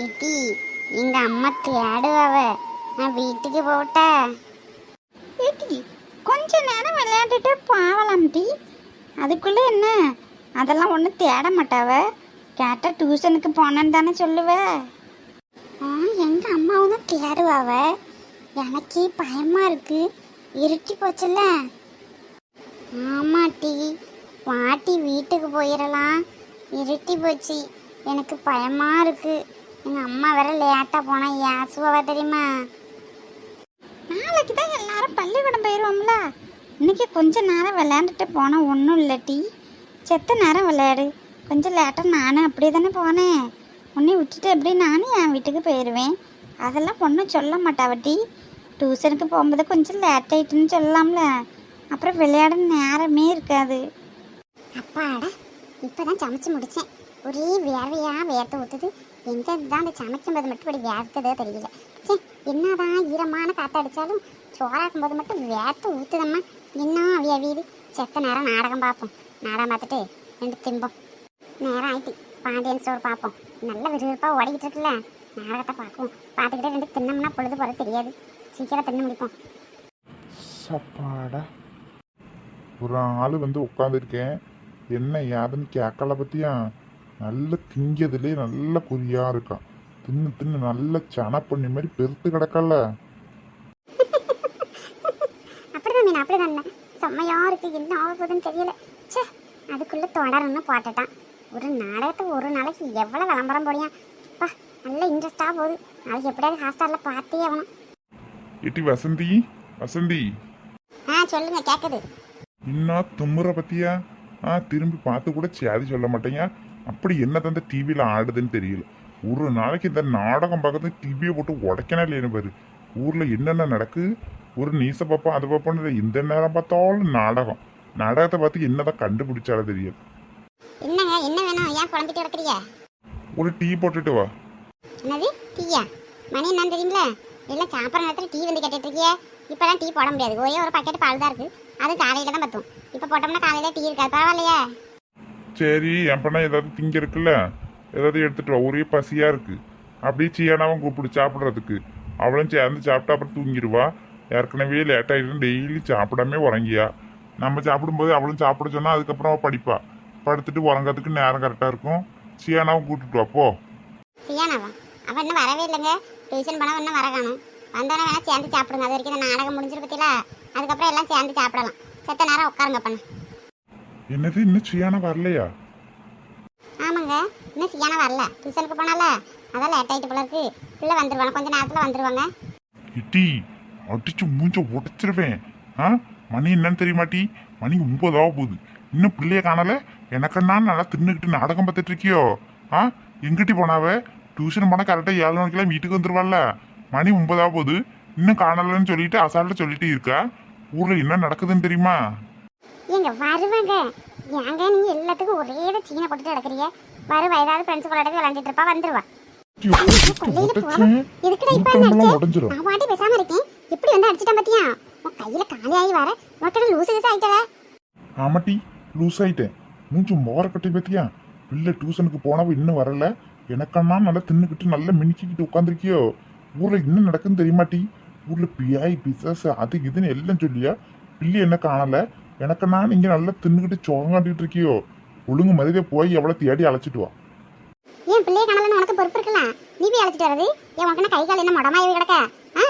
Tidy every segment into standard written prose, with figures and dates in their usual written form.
இட்டி எங்க அம்மா தேடுவாவ, நான் வீட்டுக்கு போட்டா. ஏட்டி கொஞ்ச நேரம் விளையாண்டுட்டு போகலாம் டி. அதுக்குள்ளே என்ன, அதெல்லாம் ஒன்றும் தேட மாட்டாவ. கேட்டால் டியூஷனுக்கு போனேன்னு தானே சொல்லுவ. எங்க அம்மாவும் தான் தேடுவாவ, எனக்கே பயமா இருக்கு. இருட்டி போச்சுல்ல. ஆமா டி, பாட்டி வீட்டுக்கு போயிடலாம். இருட்டி போச்சு, எனக்கு பயமா இருக்கு. எங்க அம்மா வேற லேட்டா போனா ஏசுவாவ தெரியுமா. நாளைக்கு தான் எல்லாரும் பள்ளிக்கூடம் போயிடுவோம்ல. இன்னைக்கு கொஞ்ச நேரம் விளையாண்டுட்டு போனால் ஒன்றும் இல்லை டி. செத்த நேரம் விளையாடு. கொஞ்சம் லேட்டாக நானும் அப்படியே தானே போனேன். உன்னை விட்டுட்டு எப்படி நானும் என் வீட்டுக்கு போயிடுவேன். அதெல்லாம் ஒன்றும் சொல்ல மாட்டாவ டி. டியூஷனுக்கு போகும்போது கொஞ்சம் லேட் ஆகிட்டுன்னு சொல்லலாம்ல. அப்புறம் விளையாட நேரமே இருக்காது. அப்பாடா, இப்போதான் சமைச்சு முடித்தேன். ஒரே வேர்வையாக வேர்த்து ஊற்றுது. எங்கே தான் அந்த சமைக்கும்போது மட்டும் இப்படி வேர்த்ததோ தெரியல. சே, என்னதான் ஈரமான காற்று அடித்தாலும் சோறாக்கும் போது மட்டும் வேர்த்து ஊற்றுதம்மா. இன்னும் அவியுது. செத்த நேரம் நாடகம் பார்ப்போம். நாடகம் பார்த்துட்டு 2 திம்போம். நேரம் ஆயிட்டு பாண்டியன் ஸ்டோர் பார்ப்போம். நல்ல விறுவிறுப்பாக ஓடிக்கிட்டு இருக்குல்ல, நாடகத்தை பார்ப்போம். பார்த்துக்கிட்டே 2 தின்னம்னா பொழுது போகிறது தெரியாது. சீக்கிரம் தின்னு முடிப்போம். சப்பாடா, ஒரு ஆள் வந்து உட்காந்துருக்கேன். என்ன யாதுன்னு கேட்கல பத்தியா. நல்ல திங்கதுலேயே நல்ல குறியா இருக்கான். தின்னு தின்னு நல்ல சன பண்ணி மாதிரி பெருத்து கிடக்கல. அப்படிதான் மீன், அப்படிதான். செம்மையா இருக்கு. என்ன ஆக போகுதுன்னு தெரியல. சே, அதுக்குள்ள தொடரணும்னு போட்டுட்டான். ஒரு நாடகத்தை ஒரு நாளைக்கு எவ்வளோ விளம்பரம் போடியான். அப்பா, நல்ல இன்ட்ரெஸ்டாக போகுது. நாளைக்கு எப்படியாவது ஹாஸ்டலில் பார்த்தே ஆகணும். ஏட்டி வசந்தி, வசந்தி சொல்லுங்க, கேட்குது. இன்னும் தும்முற பத்தியா. திரும்பி பார்த்து கூட சேதி சொல்ல மாட்டேங்க. அப்படி என்ன தந்த டிவியில் ஆடுதுன்னு தெரியல. ஒரு நாளைக்கு இந்த நாடகம் பார்க்கறது டிவியை போட்டு உடைக்கனா இல்லைன்னு பாரு. ஊரில் என்னென்ன நடக்கு, ஒரு நீச பார்ப்போம் அது பார்ப்போன்னு இந்த நேரம் பார்த்தாலும் நாடகம். நாடகத்தை பார்த்து என்னதான் கண்டுபிடிச்சாலும் தெரியாது. என்னங்க, என்ன வேணும்? ஏன் குழம்பிட்டு கிடக்குறீங்க? ஒரு டீ போட்டுட்டு வா. என்னது டீயா? மணி என்னன்னு தெரியுங்களா? எல்லாம் சாப்பிட்ற நேரத்தில் டீ வந்து கேட்டுட்டு இருக்கிய. இப்போலாம் டீ போட முடியாது. ஒரே ஒரு பாக்கெட் பால் தான் இருக்குது. அது காலையில் தான் பற்றும். இப்போ போட்டோம்னா காலையில் டீ இருக்காது. பரவாயில்லையே. சரி, என் பண்ணா ஏதாவது திங்க இருக்குல்ல, ஏதாவது எடுத்துட்டு வா. ஒரே பசியா இருக்கு. அப்படியே சீயானாவும் கூப்பிடு சாப்பிட்றதுக்கு. அவளும் சேர்ந்து சாப்பிட்டா அப்புறம் தூங்கிடுவா. ஏற்கனவே லேட் ஆகிடும். டெய்லி சாப்பிடாமே உறங்கியா. நம்ம சாப்பிடும்போது அவளும் சாப்பிட சொன்னா அதுக்கப்புறம் அவள் படிப்பா. படுத்துட்டு உறங்கிறதுக்கு நேரம் கரெக்டாக இருக்கும். சீயானாவும் கூப்பிட்டுட்டு வா போ. சியானாவா? அவன் இன்னும் வரவே இல்லைங்க. டியூஷன் பண்ண இன்னும் வர காணும். வந்தானே வேணா சேர்ந்து சாப்பிடுங்க. அது வரைக்கும் இந்த நாடகம் முடிஞ்சிரு பத்தியில. அதுக்கப்புறம் எல்லாம் சேர்ந்து சாப்பிடலாம். செத்த நேரம் உட்காருங்க பண்ண. என்னது, இன்னும் சீயானா வரலையா? ஆமாங்க, இன்னும் சியானா வரல. டியூஷனுக்கு போனால அதான் லேட் ஆகிட்டு போல இருக்கு. பிள்ளை வந்துருவாங்க, கொஞ்ச நேரத்தில் வந்துருவாங்க. இட்டி அடிச்சு மூஞ்ச உடைச்சிருவேன். மணி என்னன்னு தெரியுமாட்டி? மணி 9 போகுது. இன்னும் பிள்ளைய காணல. எனக்குன்னா நல்லா தின்னுக்கிட்டு நாடகம் பார்த்துட்டு இருக்கியோ? எங்கிட்டி போனாவ? டியூஷன் போனால் கரெக்டாக 7 மணிக்கெல்லாம் வீட்டுக்கு வந்துருவாள்ல. மணி 9 போகுது, இன்னும் காணலன்னு சொல்லிட்டு அசால்ட்ட சொல்லிட்டு இருக்கா. ஊரில் என்ன நடக்குதுன்னு தெரியுமா? ஏங்க வருவாங்க. ஏங்க நீங்க எல்லாத்துக்கும் ஒரே சீனை போட்டுட்டு கிடக்குறீங்க. வருவா, ஏதாவது ஃப்ரெண்ட்ஸ் கூட விளையாண்டுட்டு இருப்பா, வந்துருவா. நான் பாட்டி பேசாம இருக்கேன். எப்படி வந்து அடிச்சிட்டான் பாத்தியா? உன் கையில காலியாகி வர உனக்கு லூசு லூசு ஆயிட்டல. ஆமாட்டி, லூஸ் ஆயிட்டேன். மூஞ்சி மோர கட்டி பத்தியா. பிள்ளை டியூஷனுக்கு போனவ இன்னும் வரல. எனக்கன்னா நல்லா தின்னுக்கிட்டு நல்லா மினிக்கிட்டு உட்காந்துருக்கியோ? ஊர்ல என்ன நடக்குன்னு தெரியுமாட்டி? ஊர்ல பியாய் பிசாசு அது இதுன்னு எல்லாம் சொல்லியா. பிள்ளை என்ன காணல. எனக்கன்னா நீங்க நல்லா தின்னுக்கிட்டு சோங்காட்டிட்டு இருக்கியோ? ஒழுங்கு மதிய போய் எவ்வளவு தேடி அழைச்சிட்டு வா. ஏன் பிள்ளைய காணலன்னு உனக்கு பொறுப்பு இருக்கலாம். நீ போய் அழைச்சிட்டு வரது. ஏன் உனக்கு கை கால் என்ன மொடமாயி கிடக்க?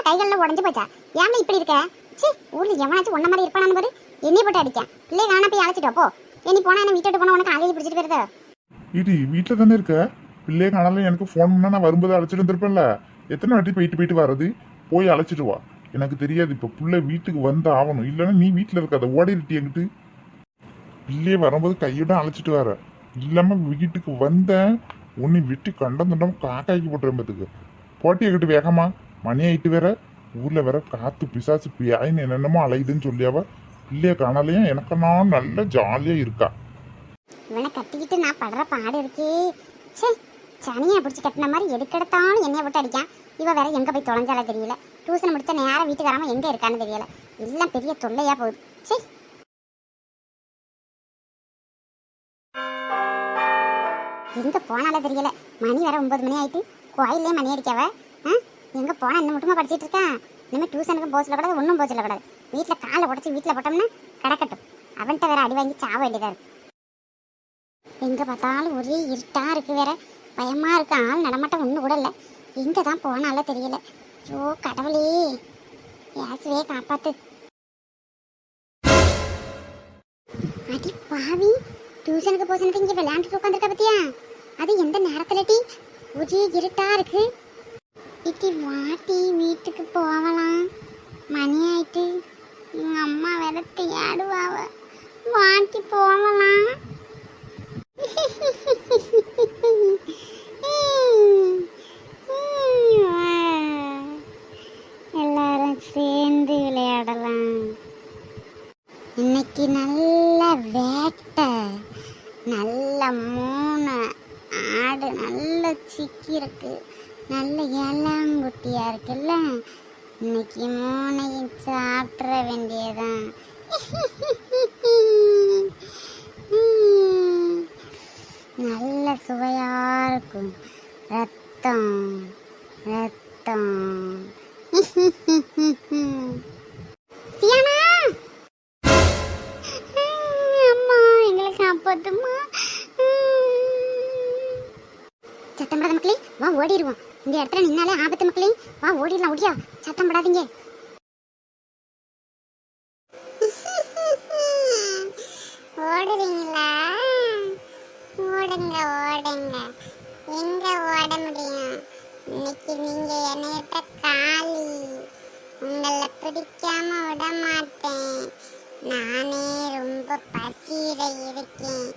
கைகாலில் உடஞ்சு போச்சா? ஏன் இப்படி இருக்க? சி, ஊர்ல எவனாச்சும் ஒன்ன மாதிரி இருப்பானு பாரு. என்னை போட்டு அடிக்க. பிள்ளைய காண போய் அழைச்சிட்டு போ. நீ போனா என்ன வீட்டை விட்டு போனா உனக்கு ஆகி பிடிச்சிட்டு போயிருத. இது வீட்டில் தானே இருக்க. பிள்ளைய காணல. எனக்கு ஃபோன் பண்ணா நான் வரும்போது அழைச்சிட்டு இருந்திருப்பேன்ல. எத்தனை வாட்டி போயிட்டு போயிட்டு வர்றது? போய் அழைச்சிட்டு வா. எனக்கு தெரியாது. இப்போ பிள்ளை வீட்டுக்கு வந்து ஆகணும். இல்லைன்னா நீ வீட்டில் இருக்காத, ஓடிருட்டி என்கிட்ட. பிள்ளைய வரும்போது கையோட அழைச்சிட்டு வர. இல்லாம வீட்டுக்கு வந்த உன்னை விட்டு கண்டம் தண்டம் காக்காய்க்கு போட்டுறம்பத்துக்கு போட்டி என்கிட்ட வேகமா. மணி ஆயிட்டு வேற. ஊர்ல வேற காத்து பிசாசு பியாயின்னு என்னென்னமோ அலையுதுன்னு சொல்லியாவ. பிள்ளைய காணலையும் எனக்கு நான் நல்ல ஜாலியா இருக்கா. இவனை கட்டிக்கிட்டு நான் படுற பாடு இருக்கே. சே, சனியை பிடிச்சி கட்டின மாதிரி எதுக்கெடுத்தாலும் என்னைய விட்டு அடிக்கான். இவ வேற எங்க போய் தொலைஞ்சால தெரியல. டியூஷன் முடிச்ச நேரம் வீட்டுக்கு வராம எங்க இருக்கான்னு தெரியல. எல்லாம் பெரிய தொல்லையா போகுது. சே, எங்க போனால தெரியல. மணி வேற 9 மணி ஆயிட்டு. கோயிலே மணி அடிக்காவ எங்கே போனால் இன்னும் மட்டுமா படிச்சிட்டு இருக்கா? இனிமேல் டியூஷனுக்கும் போக சொல்லக்கூடாது, ஒன்றும் போக சொல்லக்கூடாது. வீட்டில் காலை உடச்சி வீட்டில் போட்டோம்னா கிடக்கட்டும். அவன்கிட்ட வேற அடி வாங்கி சாவ வேண்டியதாக இருக்கு. எங்கே பார்த்தாலும் ஒரே இருட்டாக இருக்குது, வேற பயமாக இருக்கு. ஆள் நடமாட்டம் ஒன்றும் கூட இல்லை. எங்கே தான் போனால தெரியல. ஐயோ கடவுளே, யாசுவே காப்பாத்து. அடி பாவி, டியூஷனுக்கு போச்சுன்னு இங்கே விளையாண்டுட்டு உட்காந்துருக்க பத்தியா? அது எந்த நேரத்துல டி? ஒரே இருட்டா இருக்கு. இட்டி வாட்டி வீட்டுக்கு போகலாம், மணி ஆயிட்டு. எங்க அம்மா வேற தேடுவாவ. வாட்டி போகலாம். எல்லாரும் சேர்ந்து விளையாடலாம். இன்னைக்கு நல்ல வேட்டை, நல்ல 3 ஆடு நல்ல சிக்கி இருக்கு, நல்ல இளங்குட்டியா இருக்குல்ல. இன்னைக்கு 3ஐயும் சாப்பிட்ற வேண்டியதான். நல்ல சுவையா இருக்கும். ரத்தம் ரத்தம். சியானா, அம்மா எங்களை காப்பாத்துமா. சத்தம் படாத மக்களே, வா ஓடிடுவோம். இந்த இடத்துல நின்னாலே ஆபத்து மக்களே, வா ஓடிடலாம். ஓடியா, சத்தம் படாதீங்க. ஓடுறீங்களா? ஓடுங்க ஓடுங்க. எங்க ஓட முடியும்? இன்னைக்கு நீங்க என்னையிட்ட காலி. உங்களை பிடிக்காம விட மாட்டேன். நானே ரொம்ப பசியில இருக்கேன்.